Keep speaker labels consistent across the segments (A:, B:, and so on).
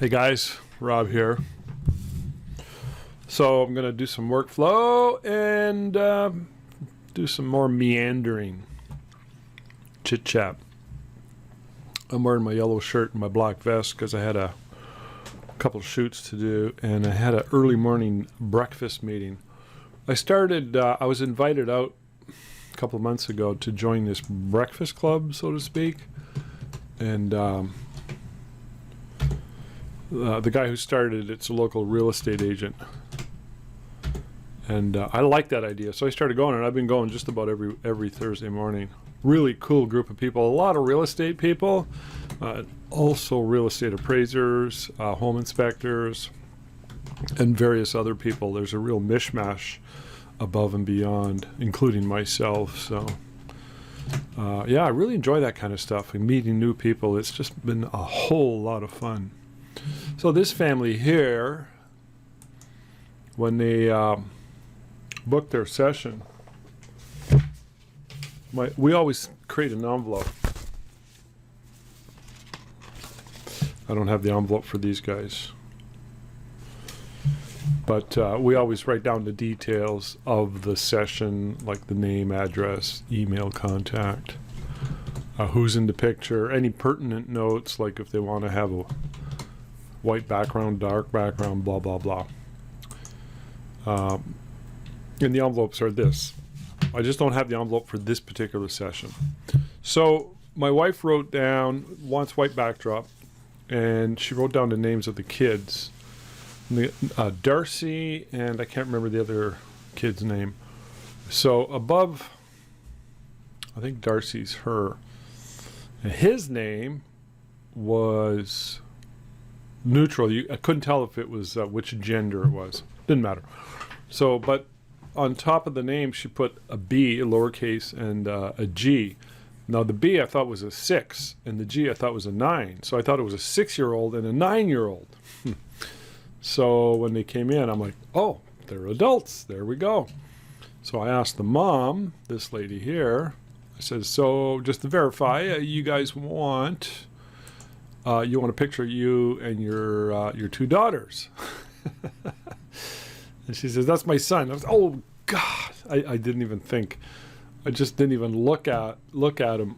A: Hey guys, Rob here. So I'm going to do some workflow and do some more meandering chit chat. I'm wearing my yellow shirt and my black vest because I had a couple of shoots to do, and I had an early morning breakfast meeting. I was invited out a couple of months ago to join this breakfast club, so to speak, and the guy who started it's a local real estate agent, and I liked that idea, so I started going, and I've been going just about every Thursday morning. Really cool group of people, a lot of real estate people, also real estate appraisers, home inspectors, and various other people. There's a real mishmash above and beyond, including myself. So yeah, I really enjoy that kind of stuff and meeting new people. It's just been a whole lot of fun. So this family here, when they booked their session, we always create an envelope. I don't have the envelope for these guys, but we always write down the details of the session, like the name, address, email contact, who's in the picture, any pertinent notes, like if they want to have a white background, dark background, blah, blah, blah. And the envelopes are this. I just don't have the envelope for this particular session. So my wife wrote down, wants white backdrop, and she wrote down the names of the kids. Darcy, and I can't remember the other kid's name. So above, I think Darcy's her. And his name was neutral. I couldn't tell if it was which gender it was. Didn't matter. So, but on top of the name, she put a B, a lowercase, and a G. Now, the B I thought was a 6, and the G I thought was a 9. So I thought it was a 6-year-old and a 9-year-old. So when they came in, I'm like, oh, they're adults. There we go. So I asked the mom, this lady here, I said, so just to verify, you guys want, you want a picture of you and your two daughters. And she says, that's my son. I was, oh God, I didn't even think. I just didn't even look at him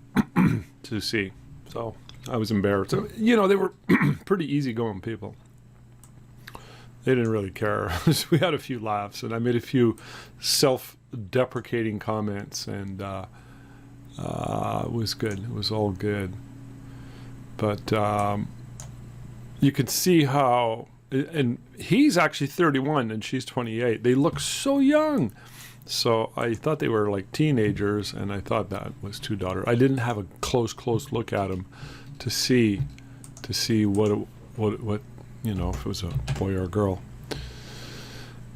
A: to see. So I was embarrassed. So, you know, they were pretty easygoing people. They didn't really care. We had a few laughs, and I made a few self-deprecating comments, and it was good. It was all good. But you could see how. And he's actually 31 and she's 28. They look so young. So I thought they were like teenagers, and I thought that was two daughters. I didn't have a close look at them to see what you know, if it was a boy or a girl.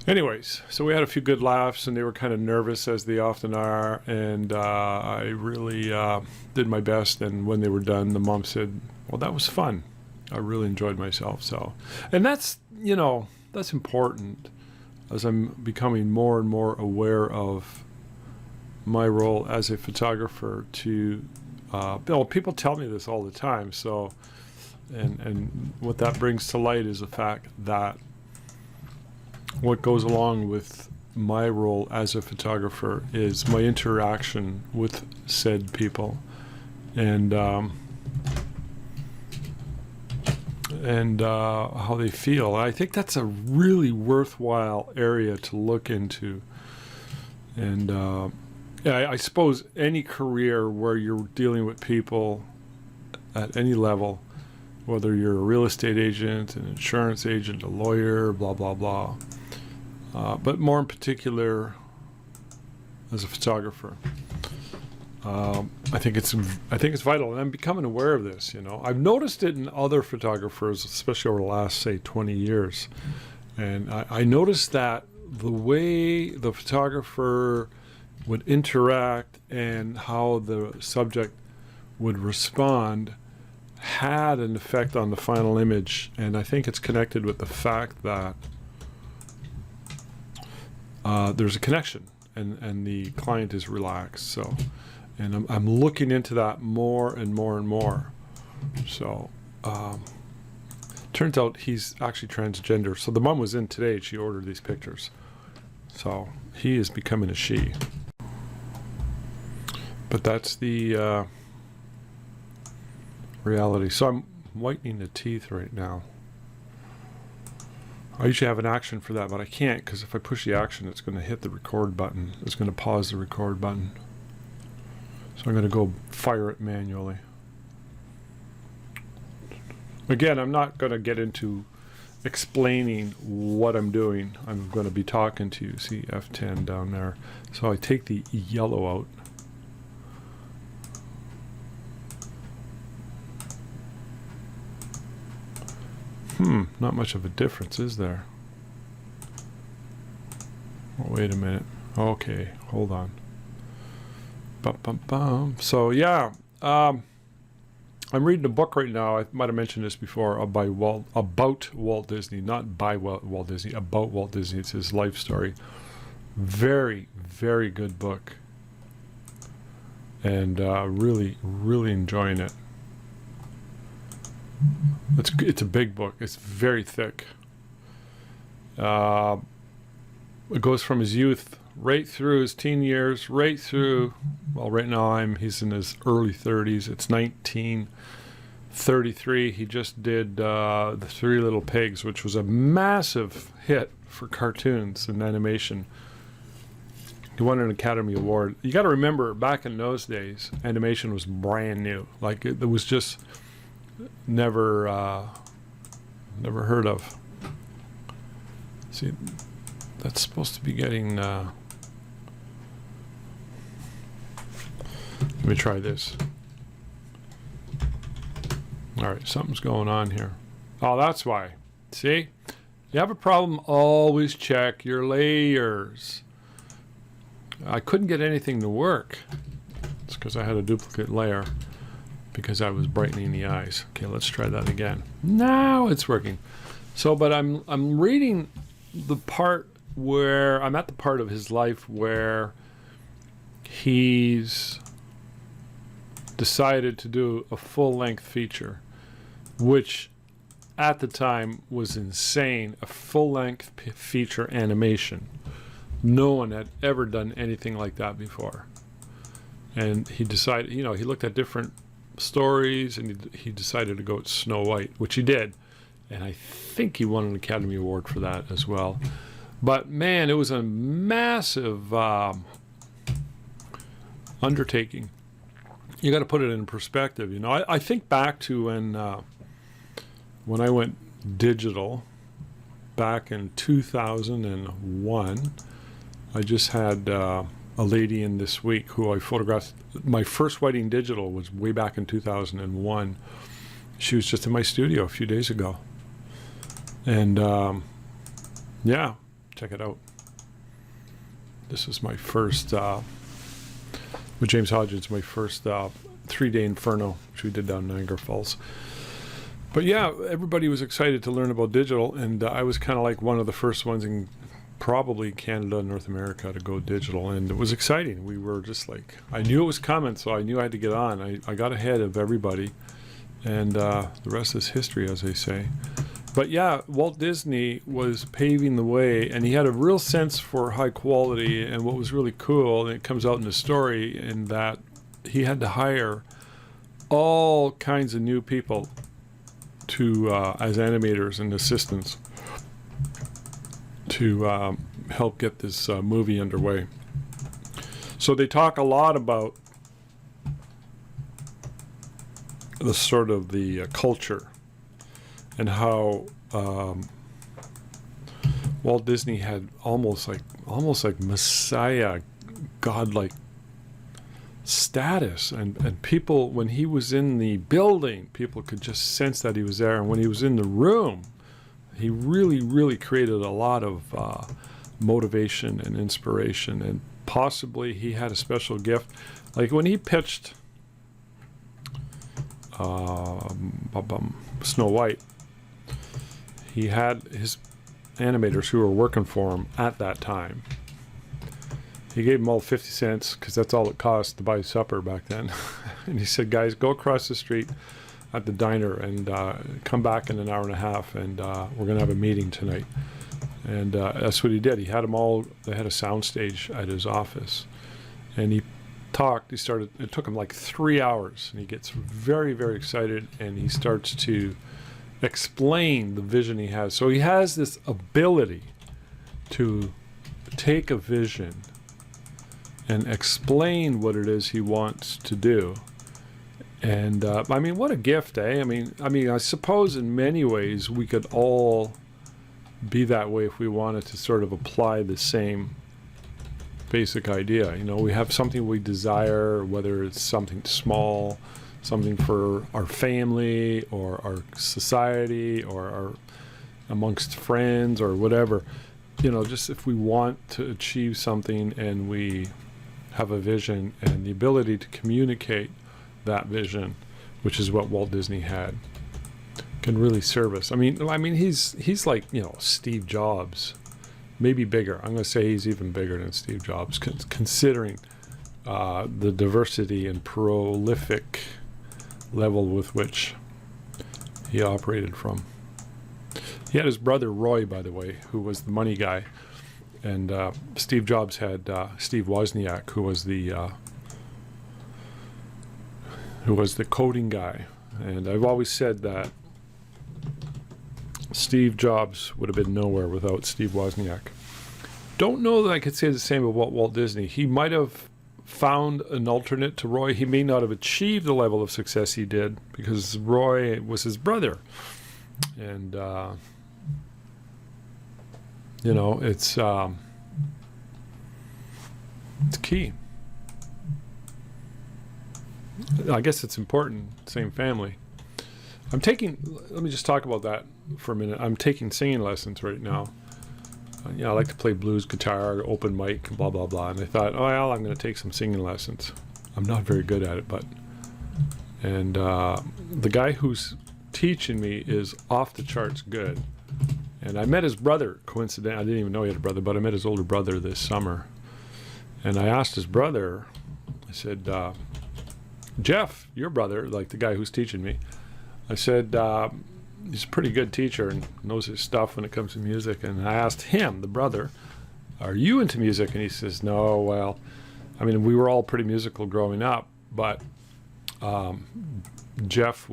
A: Anyways, so we had a few good laughs, and they were kind of nervous, as they often are, and I really did my best. And when they were done, the mom said, well, that was fun. I really enjoyed myself. So, and that's, you know, that's important as I'm becoming more and more aware of my role as a photographer to, well, people tell me this all the time. So, and what that brings to light is the fact that what goes along with my role as a photographer is my interaction with said people, and how they feel. I think that's a really worthwhile area to look into. And I suppose any career where you're dealing with people at any level, whether you're a real estate agent, an insurance agent, a lawyer, blah, blah, blah, but more in particular as a photographer, I think it's vital, and I'm becoming aware of this. You know, I've noticed it in other photographers, especially over the last, say, 20 years, and I noticed that the way the photographer would interact and how the subject would respond had an effect on the final image, and I think it's connected with the fact that there's a connection, and the client is relaxed. So. And I'm looking into that more and more and more. So Turns out he's actually transgender. So the mom was in today. She ordered these pictures. So he is becoming a she. But that's the reality. So I'm whitening the teeth right now. I usually have an action for that, but I can't, because if I push the action, it's going to hit the record button. It's going to pause the record button. So I'm going to go fire it manually. Again, I'm not going to get into explaining what I'm doing. I'm going to be talking to you. See F10 down there. So I take the yellow out. Not much of a difference, is there? Oh, wait a minute. Okay, hold on. So yeah, I'm reading a book right now. I might have mentioned this before about Walt Disney, not by Walt Disney, about Walt Disney. It's his life story. Very, very good book, and really, really enjoying it. It's a big book. It's very thick. It goes from his youth right through his teen years, right through, well, right now he's in his early 30s. It's 1933. He just did The Three Little Pigs, which was a massive hit for cartoons and animation. He won an Academy Award. You got to remember, back in those days, animation was brand new. Like, it was just never heard of. See, that's supposed to be getting let me try this. All right, something's going on here. Oh, that's why. See, you have a problem, always check your layers. I couldn't get anything to work. It's because I had a duplicate layer, because I was brightening the eyes. Okay, let's try that again. Now it's working. So, but I'm reading the part where I'm at the part of his life where he's decided to do a full-length feature, which at the time was insane. A full-length feature animation. No one had ever done anything like that before. And he decided, he looked at different stories, and he decided to go with Snow White, which he did, and I think he won an Academy Award for that as well. But man, it was a massive undertaking. You got to put it in perspective. I think back to when I went digital back in 2001. I just had a lady in this week who I photographed. My first whiting digital was way back in 2001. She was just in my studio a few days ago. And yeah, check it out. This is my first, with James Hodgins, my first 3-day Inferno, which we did down Niagara Falls. But yeah, everybody was excited to learn about digital, and I was kind of like one of the first ones in probably Canada and North America to go digital, and it was exciting. We were just like, I knew it was coming, so I knew I had to get on. I got ahead of everybody, and the rest is history, as they say. But yeah, Walt Disney was paving the way, and he had a real sense for high quality. And what was really cool, and it comes out in the story, in that he had to hire all kinds of new people to as animators and assistants to help get this movie underway. So they talk a lot about the sort of the culture, and how Walt Disney had almost like Messiah, godlike status, and people, when he was in the building, people could just sense that he was there, and when he was in the room, he really created a lot of motivation and inspiration, and possibly he had a special gift. Like when he pitched Snow White, he had his animators who were working for him at that time. He gave them all 50 cents because that's all it cost to buy supper back then. And he said, guys, go across the street, at the diner and come back in an hour and a half, and we're going to have a meeting tonight. And that's what he did. He had them all. They had a soundstage at his office, and he talked. It took him like 3 hours, and he gets very, very excited, and he starts to explain the vision he has. So he has this ability to take a vision and explain what it is he wants to do. And I mean, what a gift, eh? I mean, I suppose in many ways we could all be that way if we wanted to sort of apply the same basic idea. You know, we have something we desire, whether it's something small, something for our family or our society or our amongst friends or whatever. You know, just if we want to achieve something and we have a vision and the ability to communicate that vision, which is what Walt Disney had, can really serve us. I mean, he's like, you know, Steve Jobs, maybe bigger. I'm going to say he's even bigger than Steve Jobs, considering the diversity and prolific level with which he operated from. He had his brother Roy, by the way, who was the money guy, and Steve Jobs had Steve Wozniak, who was the coding guy. And I've always said that Steve Jobs would have been nowhere without Steve Wozniak. Don't know that I could say the same about Walt Disney. He might have found an alternate to Roy. He may not have achieved the level of success he did because Roy was his brother. And, you know, it's key. I guess it's important, same family. Let me just talk about that for a minute. I'm taking singing lessons right now. You know, I like to play blues guitar, open mic, blah, blah, blah. And I thought, oh, well, I'm going to take some singing lessons. I'm not very good at it, and the guy who's teaching me is off the charts good. And I met his brother, coincidentally. I didn't even know he had a brother, but I met his older brother this summer. And I asked his brother, I said, Jeff, your brother, like the guy who's teaching me, I said, he's a pretty good teacher and knows his stuff when it comes to music. And I asked him, the brother, are you into music? And he says, no, well, I mean, we were all pretty musical growing up, but Jeff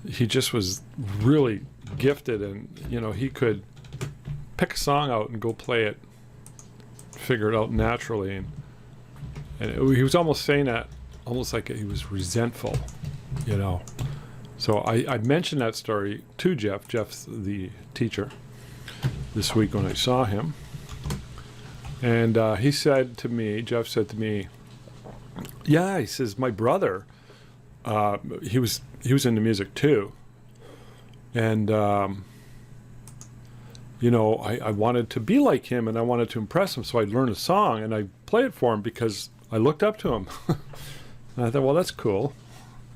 A: he just was really gifted, and, you know, he could pick a song out and go play it, figure it out naturally. And he was almost saying that, almost like he was resentful, you know. So I mentioned that story to Jeff. Jeff's the teacher this week when I saw him. And Jeff said to me, yeah, he says, my brother, he was into music too. And, you know, I wanted to be like him and I wanted to impress him. So I learned a song and I played it for him because I looked up to him. And I thought, well, that's cool.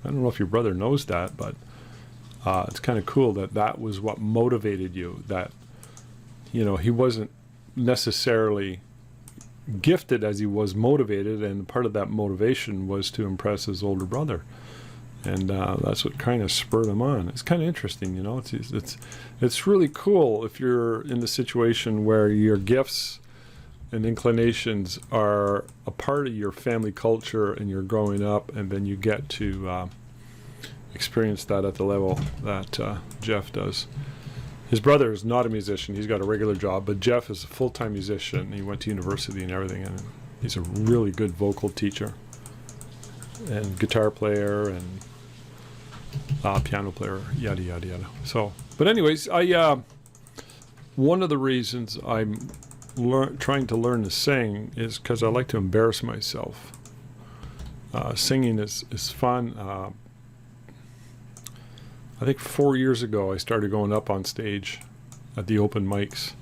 A: I don't know if your brother knows that, but it's kind of cool that was what motivated you, that, you know, he wasn't necessarily gifted as he was motivated, and part of that motivation was to impress his older brother. And that's what kind of spurred him on. It's kind of interesting, you know. It's really cool if you're in the situation where your gifts and inclinations are a part of your family culture and you're growing up, and then you get to experience that at the level that Jeff does. His brother is not a musician. He's got a regular job, but Jeff is a full-time musician. He went to university and everything, and he's a really good vocal teacher and guitar player and piano player, yada, yada, yada. So, but anyways, one of the reasons I'm trying to learn to sing is because I like to embarrass myself. Singing is fun. I think 4 years ago I started going up on stage at the open mics,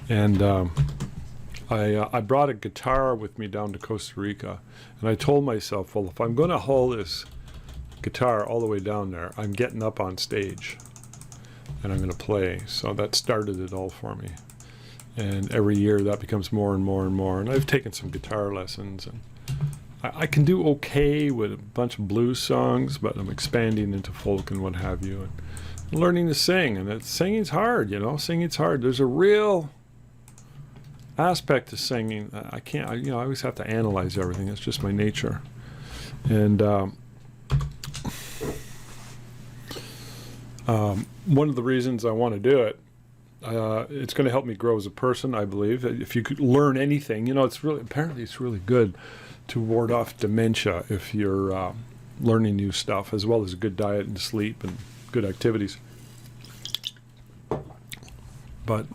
A: and I brought a guitar with me down to Costa Rica, and I told myself, well, if I'm going to haul this guitar all the way down there, I'm getting up on stage and I'm going to play. So that started it all for me. And every year that becomes more and more and more. And I've taken some guitar lessons, and I can do okay with a bunch of blues songs, but I'm expanding into folk and what have you, and learning to sing. And singing's hard, Singing's hard. There's a real aspect to singing. I can't. I always have to analyze everything. It's just my nature. And one of the reasons I want to do it, it's going to help me grow as a person, I believe. If you could learn anything, it's really good to ward off dementia if you're learning new stuff, as well as a good diet and sleep and good activities. But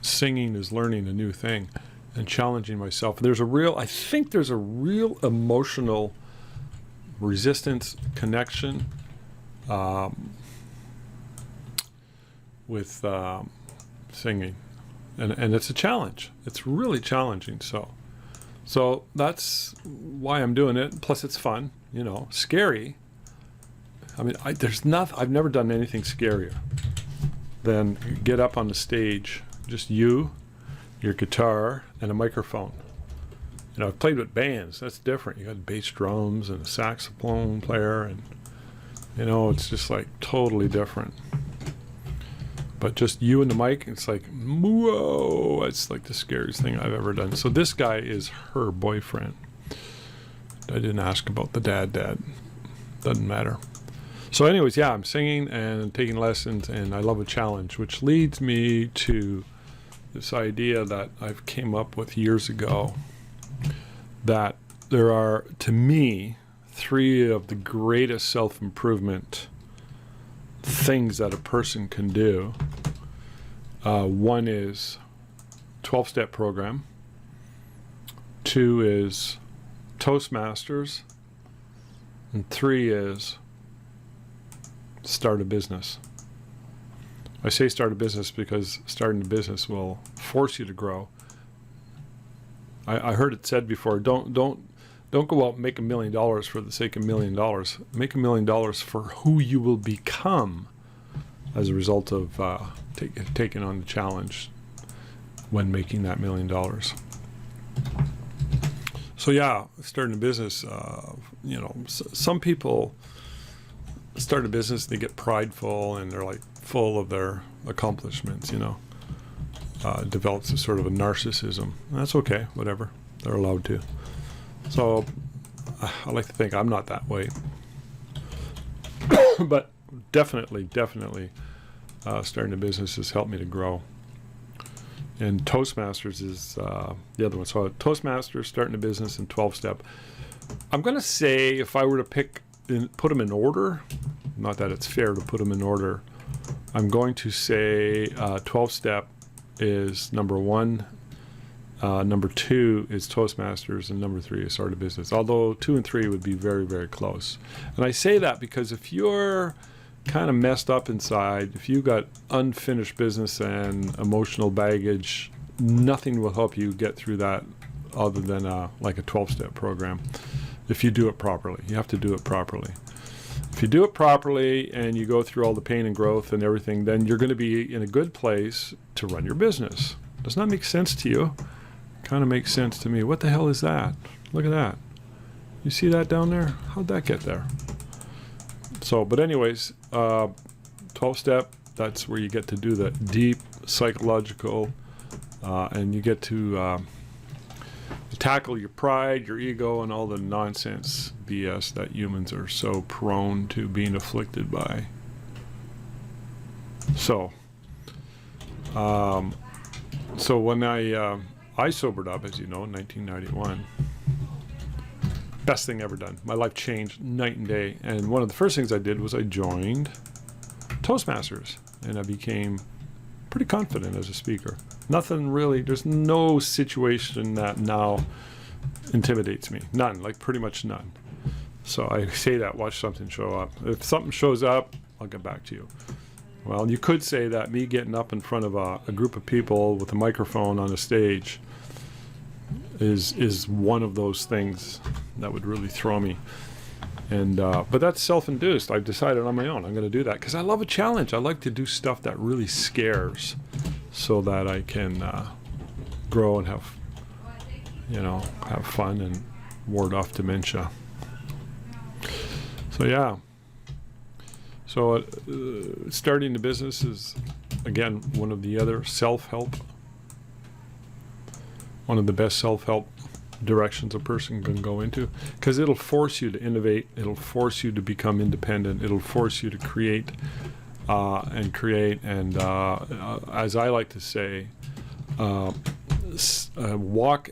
A: singing is learning a new thing and challenging myself. I think there's a real emotional resistance connection with singing, and it's a challenge. It's really challenging. So that's why I'm doing it. Plus, it's fun. Scary. I mean, I've never done anything scarier than get up on the stage, just you, your guitar, and a microphone. I've played with bands. That's different. You got bass drums and a saxophone player, and it's just like totally different. But just you and the mic, it's like, whoa, it's like the scariest thing I've ever done. So this guy is her boyfriend. I didn't ask about the dad. Doesn't matter. So anyways, yeah, I'm singing and taking lessons, and I love a challenge, which leads me to this idea that I've came up with years ago, that there are, to me, 3 of the greatest self-improvement things that a person can do. One is 12-step program. 2 is Toastmasters. And 3 is start a business. I say start a business because starting a business will force you to grow. I heard it said before, don't go out and make $1 million for the sake of $1 million. Make $1 million for who you will become as a result of taking on the challenge when making that $1 million. So yeah, starting a business, some people start a business, they get prideful and they're like full of their accomplishments, develops a sort of a narcissism. That's okay, whatever. They're allowed to. So I like to think I'm not that way. But definitely, starting a business has helped me to grow. And Toastmasters is the other one. So Toastmasters, starting a business, and 12-step. I'm going to say, if I were to put them in order, not that it's fair to put them in order, I'm going to say 12-step is number 1, number 2 is Toastmasters, and number 3 is start a business. Although 2 and 3 would be very, very close. And I say that because if you're kind of messed up inside, if you got unfinished business and emotional baggage, nothing will help you get through that other than like a 12-step program. If you do it properly, you have to do it properly. If you do it properly and you go through all the pain and growth and everything, then you're going to be in a good place to run your business. Doesn't that make sense to you? Kind of makes sense to me. What the hell is that? Look at that. You see that down there? How'd that get there? So, but anyways, 12-step, that's where you get to do the deep psychological, and you get to tackle your pride, your ego, and all the nonsense BS that humans are so prone to being afflicted by. So when I sobered up, as you know, in 1991, best thing ever done. My life changed night and day. And one of the first things I did was I joined Toastmasters, and I became pretty confident as a speaker. Nothing really, there's no situation that now intimidates me. None, like pretty much none. So I say that, watch something show up. If something shows up, I'll get back to you. Well, you could say that me getting up in front of a group of people with a microphone on a stage is one of those things that would really throw me. And but that's self-induced. I've decided on my own I'm going to do that because I love a challenge. I like to do stuff that really scares, so that I can grow and have fun and ward off dementia. So yeah. So starting the business is, again, one of the other one of the best self-help directions a person can go into, because it'll force you to innovate, it'll force you to become independent, it'll force you to create, and as I like to say, walk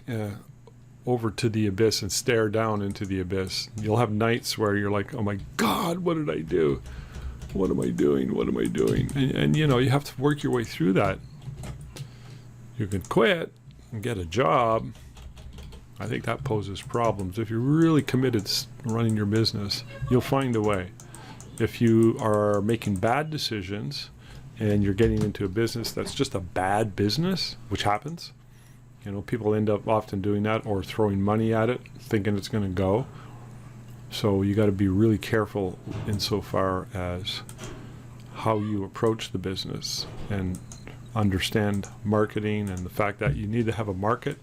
A: over to the abyss and stare down into the abyss. You'll have nights where you're like, oh my God, what did I do? What am I doing? What am I doing? And you know, you have to work your way through that. You can quit and get a job. I think that poses problems. If you're really committed to running your business, you'll find a way. If you are making bad decisions and you're getting into a business that's just a bad business, which happens, you know, people end up often doing that, or throwing money at it, thinking it's going to go. So you got to be really careful insofar as how you approach the business, and understand marketing and the fact that you need to have a market,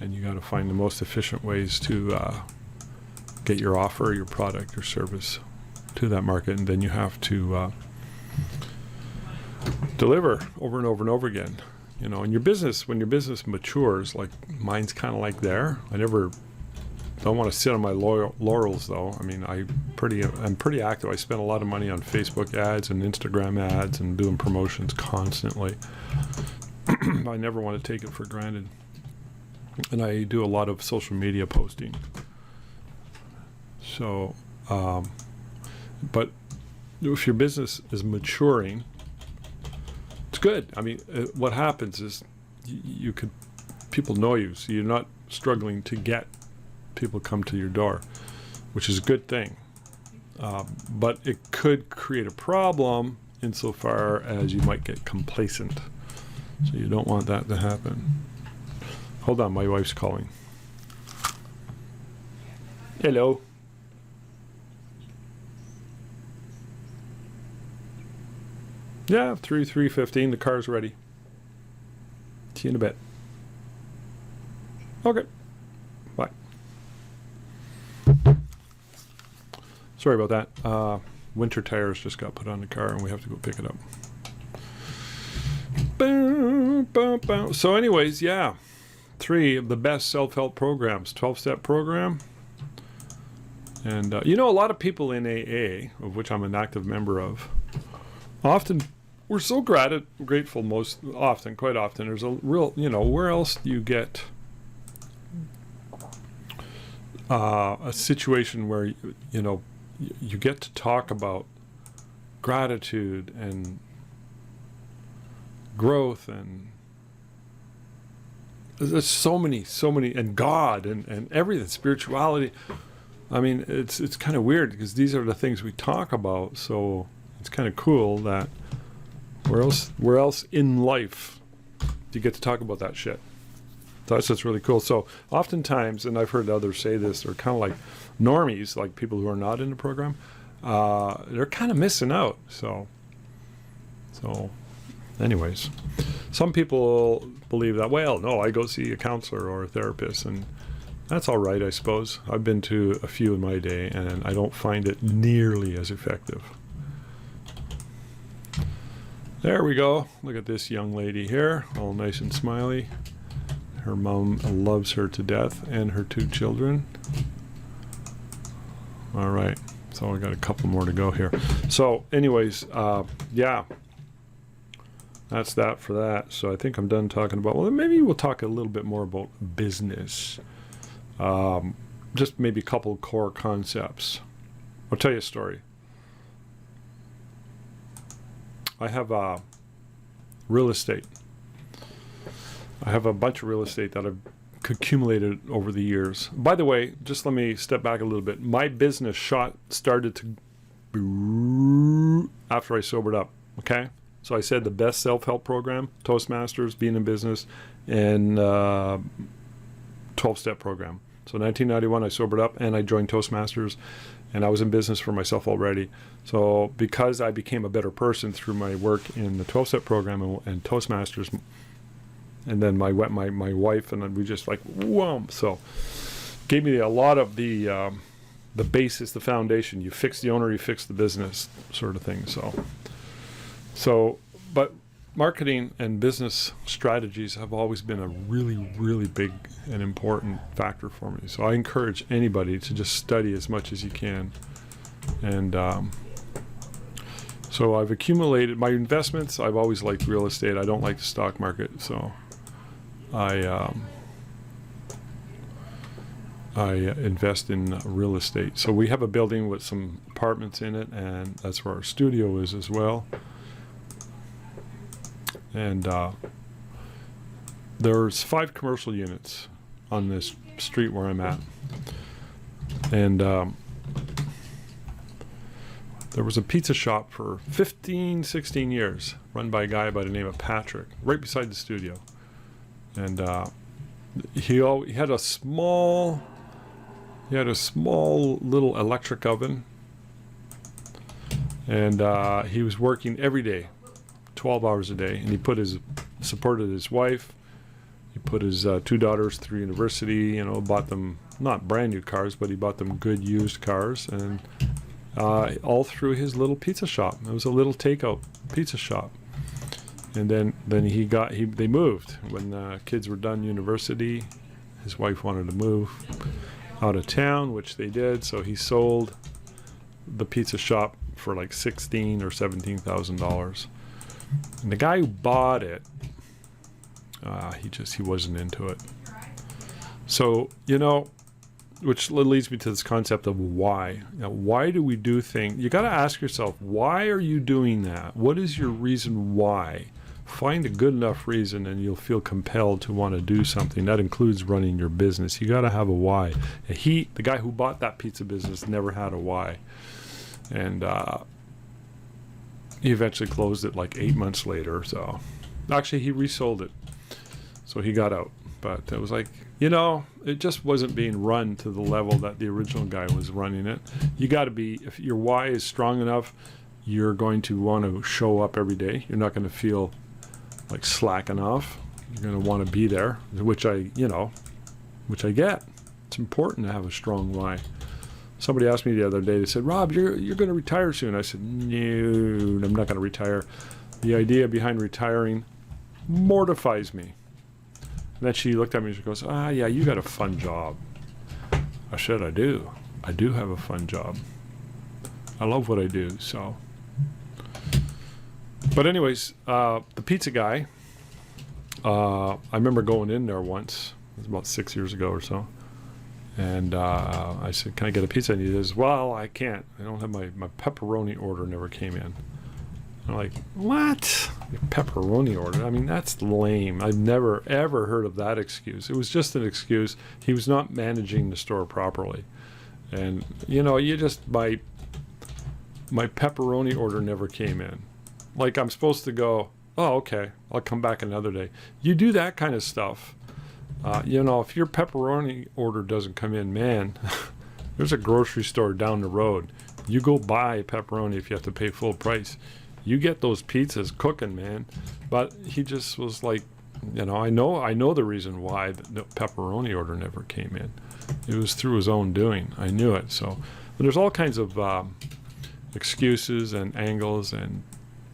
A: and you got to find the most efficient ways to get your offer, your product, your service to that market, and then you have to deliver over and over and over again. You know, in your business, when your business matures, like mine's kind of like there. I never don't want to sit on my laurels, though. I mean, I'm pretty active. I spend a lot of money on Facebook ads and Instagram ads and doing promotions constantly. I never want to take it for granted. And I do a lot of social media posting. So, but if your business is maturing, it's good. I mean, what happens is people know you, so you're not struggling to get people come to your door, which is a good thing. But it could create a problem insofar as you might get complacent. So you don't want that to happen. Hold on, my wife's calling. Hello. Yeah, 3:15. The car's ready. See you in a bit. Okay. Bye. Sorry about that. Winter tires just got put on the car, and we have to go pick it up. Boom, boom, boom. So anyways, yeah. 3 of the best self-help programs. 12-step program. And, you know, a lot of people in AA, of which I'm an active member of, often, we're so grateful quite often. There's a real, you know, where else do you get a situation where, you know, you get to talk about gratitude and growth, and there's so many, and God and everything, spirituality. I mean, it's kind of weird because these are the things we talk about. So it's kind of cool that where else in life do you get to talk about that shit? So that's just really cool. So oftentimes, and I've heard others say this, they're kind of like normies, like people who are not in the program. They're kind of missing out. So anyways, some people believe that, well, no, I go see a counselor or a therapist, and that's all right, I suppose. I've been to a few in my day, and I don't find it nearly as effective. There we go. Look at this young lady here, all nice and smiley. Her mom loves her to death, and her 2 children. All right, so I got a couple more to go here. So anyways, yeah, that's that for that. So I think I'm done talking about, well, maybe we'll talk a little bit more about business. Just maybe a couple core concepts. I'll tell you a story. I have real estate. I have a bunch of real estate that I've accumulated over the years. By the way, just let me step back a little bit. My business started to after I sobered up. Okay, so I said the best self-help program, Toastmasters, being in business, and 12-step program. So 1991, I sobered up and I joined Toastmasters, and I was in business for myself already. So because I became a better person through my work in the 12-step program and Toastmasters, and then my wife and we just like, whoa. So gave me a lot of the basis, the foundation. You fix the owner, you fix the business, sort of thing. But marketing and business strategies have always been a really, really big and important factor for me. So I encourage anybody to just study as much as you can. And so I've accumulated my investments. I've always liked real estate. I don't like the stock market. So I invest in real estate. So we have a building with some apartments in it, and that's where our studio is as well. And there's 5 commercial units on this street where I'm at. And there was a pizza shop for 15, 16 years, run by a guy by the name of Patrick, right beside the studio. And he had a small little electric oven, and he was working every day, 12 hours a day, and he supported his wife. He put his 2 daughters through university, bought them not brand new cars, but he bought them good used cars, and all through his little pizza shop. It was a little takeout pizza shop. And then they moved when the kids were done university. His wife wanted to move out of town, which they did, so he sold the pizza shop for like $16,000 or $17,000. And the guy who bought it, he wasn't into it. So, which leads me to this concept of why. Now, why do we do things? You got to ask yourself, why are you doing that? What is your reason why? Find a good enough reason and you'll feel compelled to want to do something. That includes running your business. You got to have a why. The guy who bought that pizza business never had a why. And he eventually closed it like 8 months later. So actually he resold it. So he got out. But it was like, it just wasn't being run to the level that the original guy was running it. You got to be, if your why is strong enough, you're going to want to show up every day. You're not going to feel like slacking off. You're going to want to be there, which I get. It's important to have a strong why. Somebody asked me the other day, they said, Rob, you're going to retire soon. I said, no, I'm not going to retire. The idea behind retiring mortifies me. And then she looked at me and she goes, yeah, you got a fun job. I said, I do. I do have a fun job. I love what I do, so. But anyways, the pizza guy, I remember going in there once. It was about 6 years ago or so. And I said, can I get a pizza? And he says, well, I can't. I don't have my pepperoni order never came in. I'm like, what? Pepperoni order? I mean, that's lame. I've never, ever heard of that excuse. It was just an excuse. He was not managing the store properly. And, my pepperoni order never came in. Like, I'm supposed to go, oh, okay, I'll come back another day. You do that kind of stuff. If your pepperoni order doesn't come in, man, there's a grocery store down the road. You go buy pepperoni if you have to pay full price. You get those pizzas cooking, man. But he just was like, I know the reason why the pepperoni order never came in. It was through his own doing. I knew it. So there's all kinds of excuses and angles and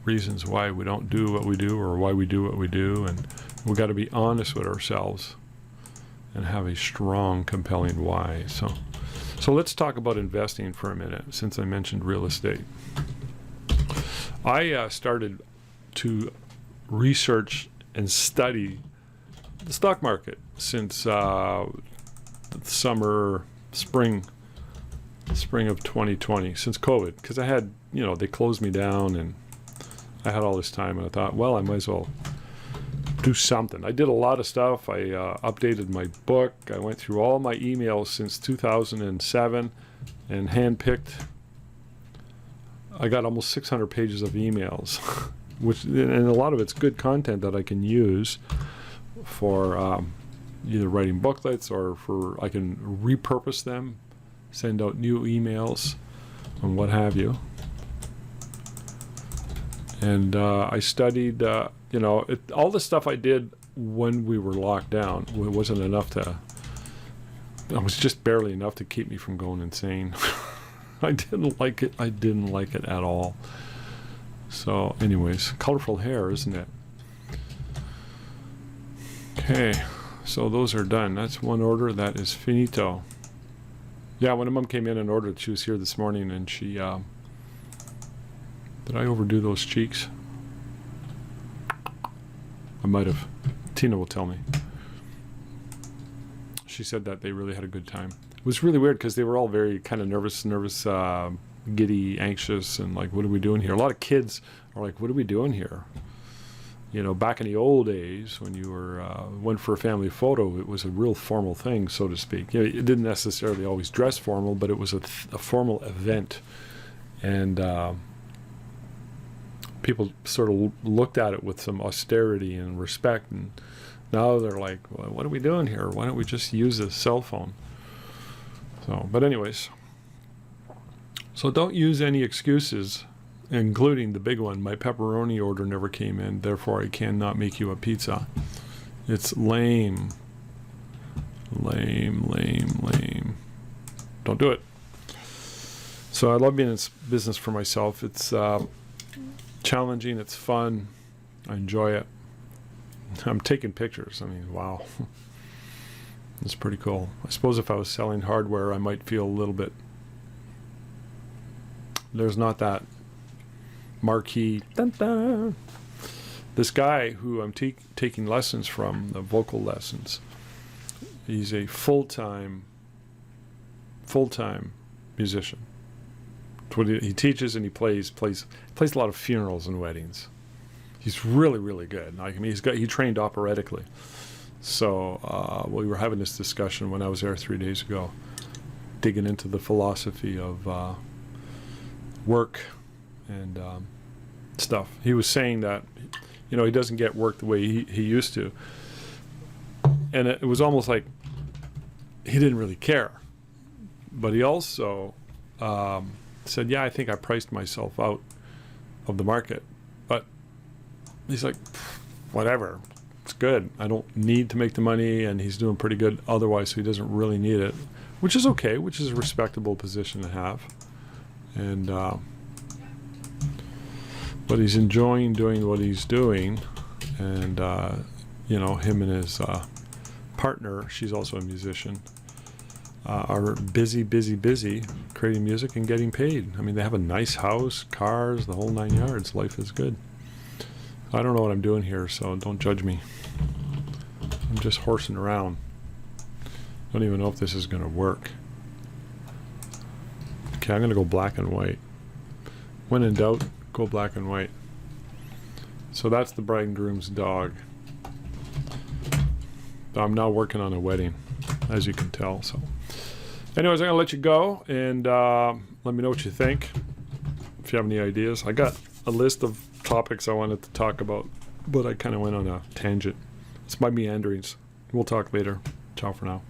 A: reasons why we don't do what we do or why we do what we do. And we've got to be honest with ourselves and have a strong, compelling why. So let's talk about investing for a minute, since I mentioned real estate. I started to research and study the stock market since spring of 2020, since COVID, because I had, they closed me down and I had all this time, and I thought, well, I might as well do something. I did a lot of stuff. I updated my book. I went through all my emails since 2007 and handpicked. I got almost 600 pages of emails, and a lot of it's good content that I can use for either writing booklets or I can repurpose them, send out new emails, and what have you. And I studied, all the stuff I did when we were locked down. It wasn't enough it was just barely enough to keep me from going insane. I didn't like it. I didn't like it at all. So anyways, colorful hair, isn't it? Okay, so those are done. That's one order. That is finito. Yeah, when Mom came in and ordered, she was here this morning, and she, did I overdo those cheeks? I might have. Tina will tell me. She said that they really had a good time. It was really weird because they were all very kind of nervous, giddy, anxious, and like, what are we doing here? A lot of kids are like, what are we doing here? You know, back in the old days when you were went for a family photo, it was a real formal thing, so to speak. You know, it didn't necessarily always dress formal, but it was a formal event, and people sort of looked at it with some austerity and respect. And now they're like, well, what are we doing here? Why don't we just use a cell phone? So, but anyways, so don't use any excuses, including the big one. My pepperoni order never came in, therefore I cannot make you a pizza. It's lame. Lame, lame, lame. Don't do it. So I love being in this business for myself. It's challenging, it's fun, I enjoy it. I'm taking pictures. I mean, wow. It's pretty cool. I suppose if I was selling hardware, I might feel a little bit, there's not that marquee. Dun, dun. This guy who I'm taking lessons from, the vocal lessons, he's a full-time musician. It's what he teaches, and he plays a lot of funerals and weddings. He's really, really good. I mean, he trained operatically. So we were having this discussion when I was there 3 days ago, digging into the philosophy of work and stuff. He was saying that, you know, he doesn't get work the way he used to. And it was almost like he didn't really care. But he also said, yeah, I think I priced myself out of the market. But he's like, whatever, it's good. I don't need to make the money, and he's doing pretty good otherwise, so he doesn't really need it, which is okay, which is a respectable position to have. And but he's enjoying doing what he's doing, and you know, him and his partner, she's also a musician, are busy creating music and getting paid. I mean, they have a nice house, cars, the whole 9 yards. Life is good. I don't know what I'm doing here, so don't judge me. I'm just horsing around. I don't even know if this is going to work. Okay, I'm going to go black and white. When in doubt, go black and white. So that's the bride and groom's dog. I'm now working on a wedding, as you can tell. So anyways, I'm going to let you go, and let me know what you think. If you have any ideas. I got a list of topics I wanted to talk about, but I kind of went on a tangent. It's my meanderings. We'll talk later. Ciao for now.